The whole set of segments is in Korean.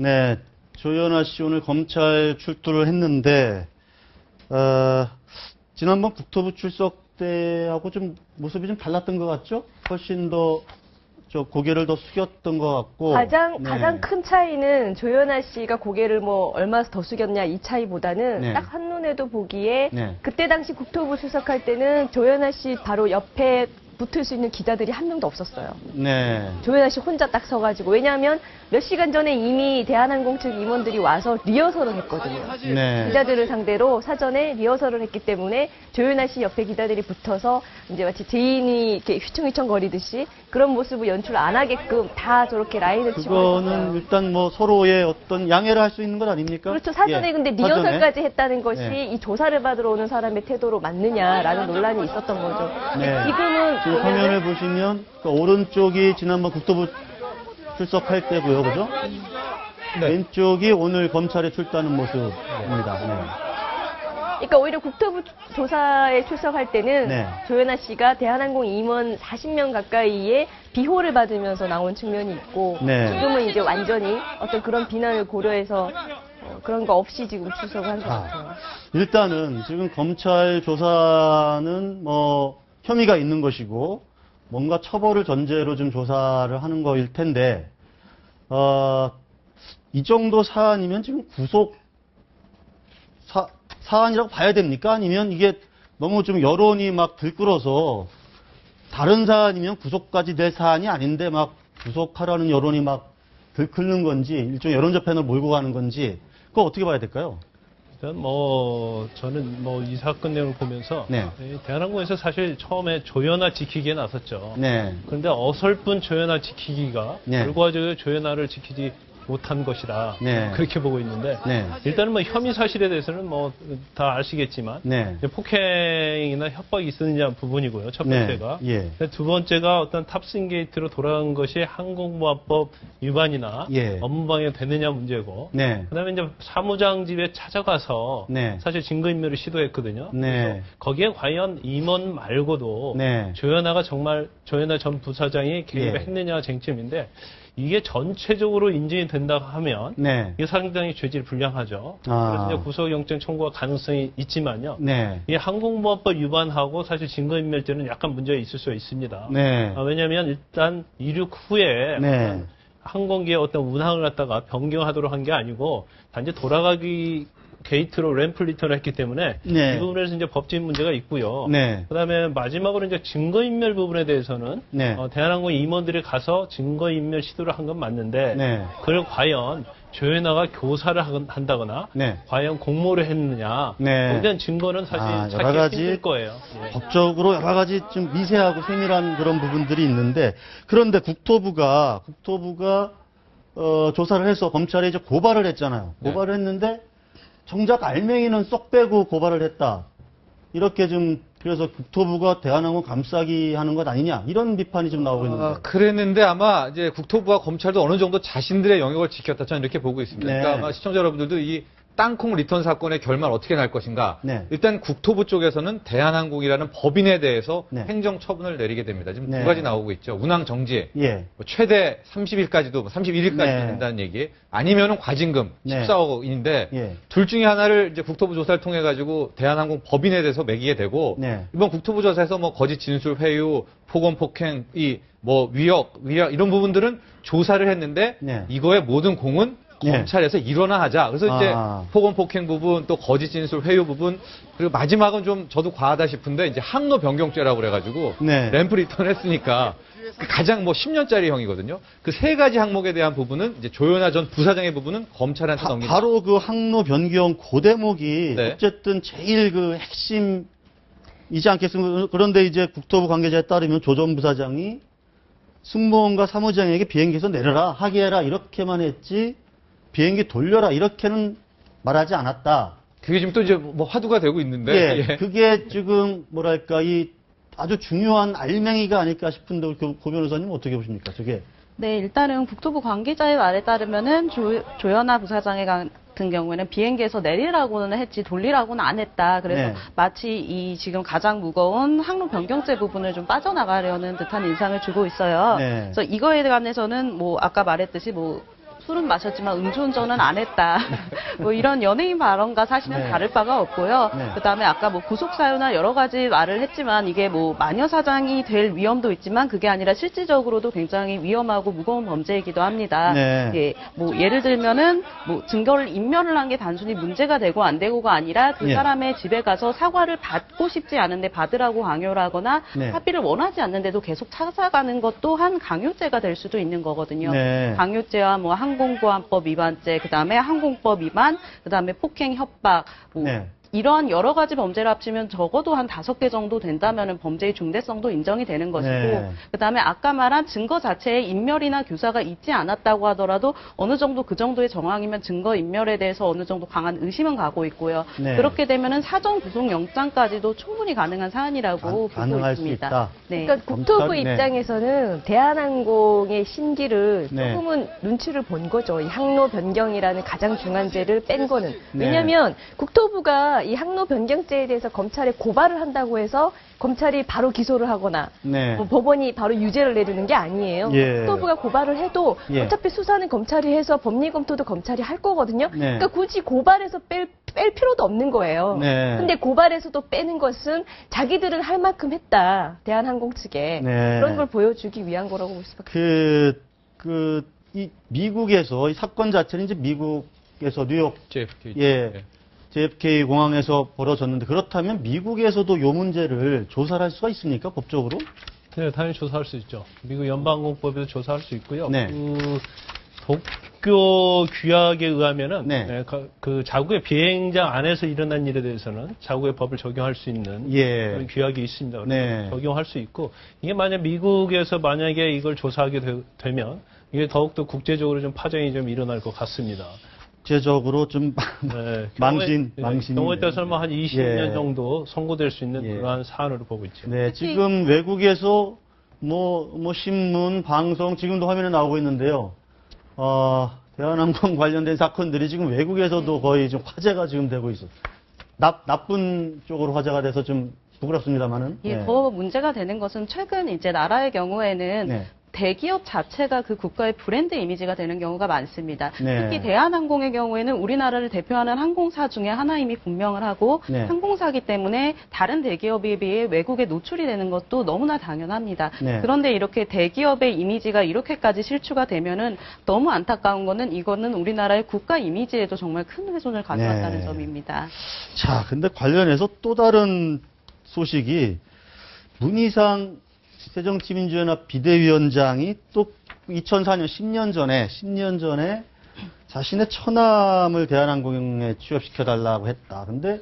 네, 조현아 씨 오늘 검찰 출두를 했는데, 지난번 국토부 출석 때하고 좀 모습이 좀 달랐던 것 같죠? 훨씬 더 고개를 더 숙였던 것 같고. 가장 큰 차이는 조현아 씨가 고개를 뭐 얼마 더 숙였냐 이 차이보다는 네. 딱 한눈에도 보기에 네. 그때 당시 국토부 수석할 때는 조현아 씨 바로 옆에 붙을 수 있는 기자들이 한 명도 없었어요. 네. 조현아 씨 혼자 딱 서가지고. 왜냐하면 몇 시간 전에 이미 대한항공 측 임원들이 와서 리허설을 했거든요. 네. 기자들을 상대로 사전에 리허설을 했기 때문에 조현아 씨 옆에 기자들이 붙어서 이제 마치 제인이 이렇게 휘청휘청 거리듯이 그런 모습을 연출 안 하게끔 다 저렇게 라인을 치고 그거는 있었어요. 일단 뭐 서로의 어떤 양해를 할 수 있는 것 아닙니까? 그렇죠. 사전에 예. 근데 사전에. 리허설까지 했다는 것이 네. 이 조사를 받으러 오는 사람의 태도로 맞느냐라는 논란이 있었던 거죠. 네. 지금은 지금 화면을 보시면 그 오른쪽이 지난번 국토부 출석할 때고요, 그죠? 네. 왼쪽이 오늘 검찰에 출두하는 모습입니다. 네. 그러니까 오히려 국토부 조사에 출석할 때는 네. 조현아 씨가 대한항공 임원 40명 가까이의 비호를 받으면서 나온 측면이 있고 네. 지금은 이제 완전히 어떤 그런 비난을 고려해서 그런 거 없이 지금 출석을 한 것 같아요. 일단은 지금 검찰 조사는 뭐 혐의가 있는 것이고 뭔가 처벌을 전제로 좀 조사를 하는 거일 텐데 이 정도 사안이면 지금 구속 사안이라고 봐야 됩니까? 아니면 이게 너무 좀 여론이 막 들끓어서 다른 사안이면 구속까지 될 사안이 아닌데 막 구속하라는 여론이 막 들끓는 건지 일종의 여론조편을 몰고 가는 건지 그거 어떻게 봐야 될까요? 일단 저는 이 사건 내용을 보면서 네. 대한항공에서 사실 처음에 조현아 지키기에 나섰죠. 네. 그런데 어설픈 조현아 지키기가 네. 결과적으로 조현아를 지키지 못한 것이다. 네. 그렇게 보고 있는데 네. 일단은 혐의 사실에 대해서는 다 아시겠지만 네. 이제 폭행이나 협박이 있었느냐 부분이고요. 첫 네. 번째가. 예. 두 번째가 어떤 탑승 게이트로 돌아간 것이 항공보안법 위반이나 예. 업무방해 되느냐 문제고. 네. 그다음에 이제 사무장 집에 찾아가서 네. 사실 증거인멸을 시도했거든요. 네. 그래서 거기에 과연 임원 말고도 네. 조현아가 정말 조현아 전 부사장이 개입을 예. 했느냐 쟁점인데 이게 전체적으로 인정이 된다고 하면 네. 이게 상당히 죄질 불량하죠. 아. 그래서 이제 구속영장 청구가 가능성이 있지만요. 네. 이 항공보안법 위반하고 사실 증거인멸죄는 약간 문제가 있을 수 있습니다. 네. 왜냐하면 일단 이륙 후에 네. 항공기의 어떤 운항을 갖다가 변경하도록 한 게 아니고 단지 돌아가기 게이트로 램프 리턴을 했기 때문에 네. 이 부분에서 이제 법적인 문제가 있고요. 네. 그다음에 마지막으로 이제 증거인멸 부분에 대해서는 네. 대한항공 임원들이 가서 증거인멸 시도를 한 건 맞는데 네. 그걸 과연 조현아가 교사를 한다거나 네. 과연 공모를 했느냐 네. 거기에 대한 증거는 사실 여러 가지 찾기 힘들 거예요. 예. 법적으로 여러 가지 좀 미세하고 세밀한 그런 부분들이 있는데 그런데 국토부가 조사를 해서 검찰에 이제 고발을 했잖아요. 고발을 했는데 정작 알맹이는 쏙 빼고 고발을 했다. 이렇게 좀 그래서 국토부가 대한항공 감싸기 하는 것 아니냐 이런 비판이 좀 나오고 있는데. 그랬는데 아마 이제 국토부와 검찰도 어느 정도 자신들의 영역을 지켰다 저는 이렇게 보고 있습니다. 네. 그러니까 아마 시청자 여러분들도 이 땅콩 리턴 사건의 결말 어떻게 날 것인가. 네. 일단 국토부 쪽에서는 대한항공이라는 법인에 대해서 네. 행정 처분을 내리게 됩니다. 지금 네. 두 가지 나오고 있죠. 운항 정지. 예. 최대 30일까지도 31일까지 네. 된다는 얘기. 아니면은 과징금 네. 14억인데 예. 둘 중에 하나를 이제 국토부 조사를 통해 가지고 대한항공 법인에 대해서 매기게 되고 네. 이번 국토부 조사에서 거짓 진술 회유, 폭언 폭행, 위협 이런 부분들은 조사를 했는데 네. 이거의 모든 공은 네. 검찰에서 일어나 하자. 그래서 이제 아. 폭언 폭행 부분 또 거짓 진술 회유 부분 그리고 마지막은 좀 저도 과하다 싶은데 이제 항로 변경죄라고 그래가지고 네. 램프 리턴 했으니까 가장 10년짜리 형이거든요. 그 세 가지 항목에 대한 부분은 이제 조현아 전 부사장의 부분은 검찰한테 넘긴다. 바로 그 항로 변경 그 대목이 네. 어쨌든 제일 그 핵심이지 않겠습니까? 그런데 이제 국토부 관계자에 따르면 조 전 부사장이 승무원과 사무장에게 비행기에서 내려라, 하기해라 이렇게만 했지 비행기 돌려라 이렇게는 말하지 않았다. 그게 지금 또 이제 화두가 되고 있는데. 예, 예. 그게 지금 뭐랄까 이 아주 중요한 알맹이가 아닐까 싶은데 고 변호사님 어떻게 보십니까? 저게. 네, 일단은 국토부 관계자의 말에 따르면은 조현아 부사장의 같은 경우에는 비행기에서 내리라고는 했지 돌리라고는 안 했다. 그래서 네. 마치 이 지금 가장 무거운 항로 변경죄 부분을 좀 빠져나가려는 듯한 인상을 주고 있어요. 네. 그래서 이거에 관해서는 아까 말했듯이 술은 마셨지만 음주운전은 안 했다. 뭐 이런 연예인 발언과 사실은 네. 다를 바가 없고요. 네. 그다음에 아까 뭐 구속 사유나 여러 가지 말을 했지만 이게 뭐 마녀 사장이 될 위험도 있지만 그게 아니라 실질적으로도 굉장히 위험하고 무거운 범죄이기도 합니다. 네. 예, 뭐 예를 들면은 뭐 증거를 인멸을 한 게 단순히 문제가 되고 안 되고가 아니라 그 예. 사람의 집에 가서 사과를 받고 싶지 않은데 받으라고 강요를 하거나 네. 합의를 원하지 않는데도 계속 찾아가는 것 또한 강요죄가 될 수도 있는 거거든요. 네. 강요죄와 뭐 항공보안법 위반죄, 그다음에 항공법 위반, 그다음에 폭행 협박, 뭐 네. 이러한 여러 가지 범죄를 합치면 적어도 한 5개 정도 된다면 범죄의 중대성도 인정이 되는 것이고, 네. 그다음에 아까 말한 증거 자체에 인멸이나 교사가 있지 않았다고 하더라도 어느 정도 그 정도의 정황이면 증거 인멸에 대해서 어느 정도 강한 의심은 가고 있고요. 네. 그렇게 되면은 사전 구속 영장까지도 충분히 가능한 사안이라고 보고 가능할 수 있습니다. 있다. 네. 그러니까 국토부 검찰, 네. 입장에서는 대한항공의 신기를 네. 조금은 눈치를 본 거죠. 이 항로 변경이라는 가장 중한죄를 뺀 거는. 네. 왜냐하면 국토부가 이 항로 변경죄에 대해서 검찰에 고발을 한다고 해서 검찰이 바로 기소를 하거나 네. 뭐 법원이 바로 유죄를 내리는 게 아니에요. 예. 국토부가 고발을 해도 예. 어차피 수사는 검찰이 해서 법리 검토도 검찰이 할 거거든요. 네. 그러니까 굳이 고발해서 뺄 필요도 없는 거예요. 네. 근데 고발에서도 빼는 것은 자기들은 할 만큼 했다. 대한항공 측에. 네. 그런 걸 보여주기 위한 거라고 볼 수밖에 이 미국에서 이 사건 자체는 이제 미국에서 뉴욕 JFK. 예. JFK 공항에서 벌어졌는데 그렇다면 미국에서도 이 문제를 조사를 할 수가 있습니까? 법적으로? 네, 당연히 조사할 수 있죠. 미국 연방공법에도 조사할 수 있고요. 네. 도쿄 규약에 의하면은 네. 네, 그 자국의 비행장 안에서 일어난 일에 대해서는 자국의 법을 적용할 수 있는 예. 그런 규약이 있습니다. 그래서 네. 적용할 수 있고 이게 만약 미국에서 만약에 이걸 조사하게 되면 이게 더욱더 국제적으로 좀 파장이 좀 일어날 것 같습니다. 국제적으로 좀 네, 망신이 경우에 따라서는 뭐 한 20년 예. 정도 선고될 수 있는 예. 그러한 사안으로 보고 있죠. 네, 지금 외국에서 뭐 신문, 방송 지금도 화면에 나오고 있는데요. 대한항공 관련된 사건들이 지금 외국에서도 거의 좀 화제가 지금 되고 있어요. 나쁜 쪽으로 화제가 돼서 좀 부끄럽습니다만은. 예, 더 문제가 되는 것은 최근 이제 나라의 경우에는 네. 대기업 자체가 그 국가의 브랜드 이미지가 되는 경우가 많습니다. 네. 특히 대한항공의 경우에는 우리나라를 대표하는 항공사 중에 하나임이 분명을 하고 네. 항공사기 때문에 다른 대기업에 비해 외국에 노출이 되는 것도 너무나 당연합니다. 네. 그런데 이렇게 대기업의 이미지가 이렇게까지 실추가 되면은 너무 안타까운 거는 이거는 우리나라의 국가 이미지에도 정말 큰 훼손을 가져왔다는 네. 점입니다. 자, 근데 관련해서 또 다른 소식이 문희상 새정치민주연합 비대위원장이 또 2004년 10년 전에 자신의 처남을 대한항공에 취업시켜달라고 했다. 근데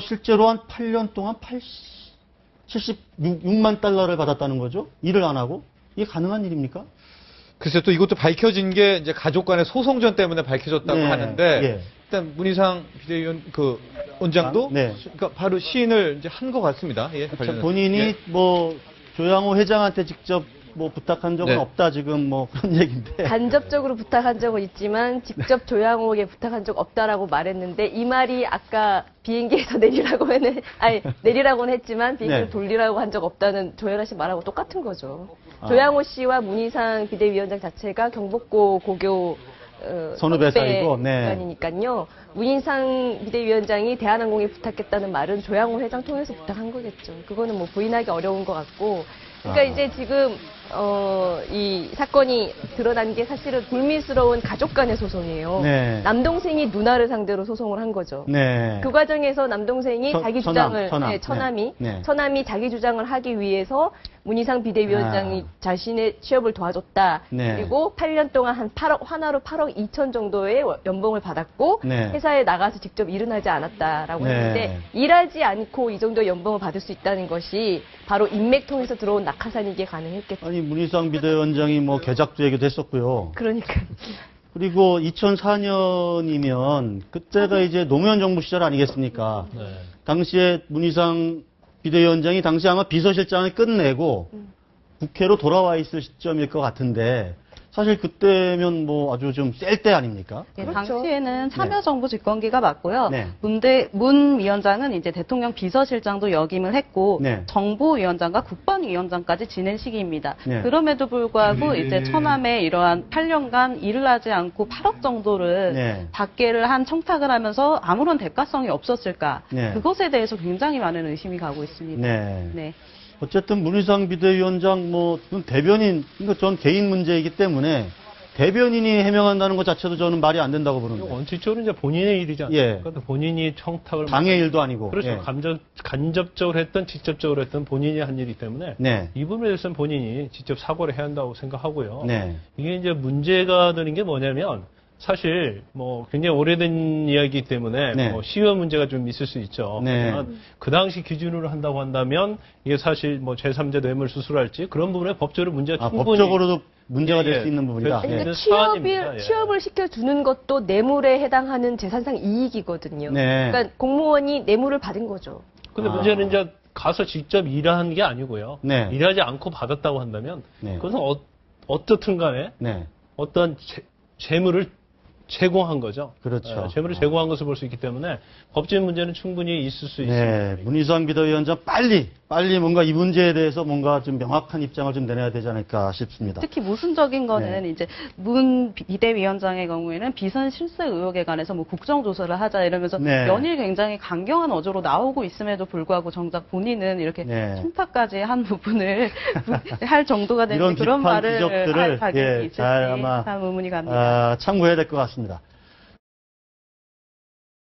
실제로 한 8년 동안 76만 달러를 받았다는 거죠? 일을 안 하고? 이게 가능한 일입니까? 글쎄 또 이것도 밝혀진 게 이제 가족 간의 소송전 때문에 밝혀졌다고 네. 하는데 예. 일단 문희상 비대위원 그 원장도 네. 그러니까 바로 시인을 이제 한 것 같습니다. 예, 관련해서. 본인이 예. 뭐 조양호 회장한테 직접 뭐 부탁한 적은 네. 없다 지금 뭐 그런 얘기인데. 간접적으로 부탁한 적은 있지만 직접 조양호에게 부탁한 적 없다라고 말했는데 이 말이 아까 비행기에서 내리라고는 했지만 비행기를 네. 돌리라고 한 적 없다는 조현아 씨 말하고 똑같은 거죠. 아. 조양호 씨와 문희상 비대위원장 자체가 경복고 고교 선후배 사이고, 네. 아니니까요. 문희상 비대위원장이 대한항공에 부탁했다는 말은 조양호 회장 통해서 부탁한 거겠죠. 그거는 뭐 부인하기 어려운 것 같고. 그러니까 아. 이제 지금 이 사건이 드러난 게 사실은 불미스러운 가족 간의 소송이에요. 네. 남동생이 누나를 상대로 소송을 한 거죠. 네. 그 과정에서 남동생이 자기 주장을 처남이 네. 처남이 자기 주장을 하기 위해서 문희상 비대위원장이 자신의 취업을 도와줬다. 네. 그리고 8년 동안 한 8억 하나로 8억 2천 정도의 연봉을 받았고 네. 회사에 나가서 직접 일은 하지 않았다라고 네. 했는데 일하지 않고 이 정도 연봉을 받을 수 있다는 것이 바로 인맥 통해서 들어온 낙하산이기에 가능했겠죠. 아니 문희상 비대위원장이 뭐 개작도 얘기도 했었고요. 그러니까 그리고 2004년이면 그때가 이제 노무현 정부 시절 아니겠습니까? 네. 당시에 문희상 비대위원장이 당시 아마 비서실장을 끝내고 국회로 돌아와 있을 시점일 것 같은데 사실 그때면 뭐 아주 좀 셀 때 아닙니까? 예, 그렇죠. 당시에는 참여정부 집권기가 맞고요. 네. 문 위원장은 이제 대통령 비서실장도 역임을 했고 네. 정보위원장과 국방위원장까지 지낸 시기입니다. 네. 그럼에도 불구하고 이제 처남에 이러한 8년간 일을 하지 않고 8억 정도를 네. 받게를 한 청탁을 하면서 아무런 대가성이 없었을까? 네. 그것에 대해서 굉장히 많은 의심이 가고 있습니다. 네. 네. 어쨌든 문희상 비대위원장 뭐 그건 대변인 이거 전 개인 문제이기 때문에 대변인이 해명한다는 것 자체도 저는 말이 안 된다고 보는데. 원칙적으로 이제 본인의 일이지 않습니까? 예. 그러니까 본인이 청탁을 당의 일도 아니고. 그렇죠. 예. 간접적으로 했던 직접적으로 했던 본인이 한 일이기 때문에 네. 이 부분에 대해서는 본인이 직접 사과를 해야 한다고 생각하고요. 네. 이게 이제 문제가 되는 게 뭐냐면 사실 뭐 굉장히 오래된 이야기이기 때문에 네. 뭐 시효 문제가 좀 있을 수 있죠. 네. 하지만 그 당시 기준으로 한다고 한다면 이게 사실 뭐 제3자 뇌물 수술할지 그런 부분에 법적으로 문제가 충분히 법적으로도 문제가 예, 될 예. 수 있는 부분이다. 그래서 예. 이제 취업을, 사안입니다. 예. 취업을 시켜주는 것도 뇌물에 해당하는 재산상 이익이거든요. 네. 그러니까 공무원이 뇌물을 받은 거죠. 근데 아. 문제는 이제 가서 직접 일한 게 아니고요. 네. 일하지 않고 받았다고 한다면 네. 그것은 어떻든 간에 네. 어떤 재물을 제공한 거죠. 그렇죠. 재물을 제공한 것을 볼 수 있기 때문에 법적인 문제는 충분히 있을 수 있습니다. 네. 문희상 비대위원장 빨리 뭔가 이 문제에 대해서 뭔가 좀 명확한 입장을 좀 내놔야 되지 않을까 싶습니다. 특히 모순적인 거는 네. 이제 문 비대위원장의 경우에는 비선 실세 의혹에 관해서 뭐 국정조사를 하자 이러면서 네. 연일 굉장히 강경한 어조로 나오고 있음에도 불구하고 정작 본인은 이렇게 네. 청탁까지 한 부분을 할 정도가 되는 이런 그런 비판 말을 지적들을 할 자격이 예, 있을지 잘 아마 참 의문이 갑니다. 참고해야 될 것 같습니다.